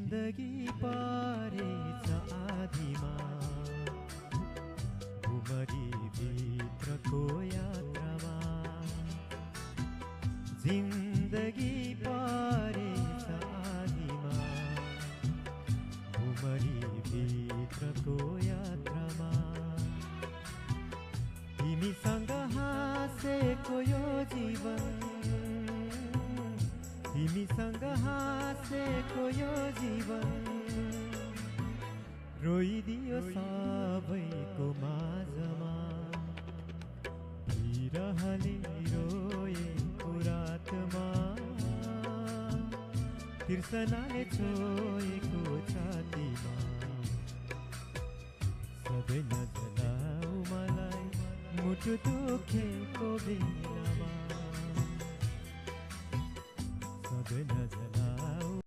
जिन्दगी परेछ आधीमा भुमरी भित्रको यात्रामा जिन्दगी परेछ आधीमा भुमरी भित्रको यात्रामा तिमीसँग हाँसेको यो जीवन तिमीसँग हाँसेको यो जीवन रोइदियो सबैको माझमा बिरहले रोएको रातमा तिर्सनाले छोएको छातीमा सधैँ नजलाऊ मलाई मुटु दुखेको बेलामा सधैँ नजलाऊ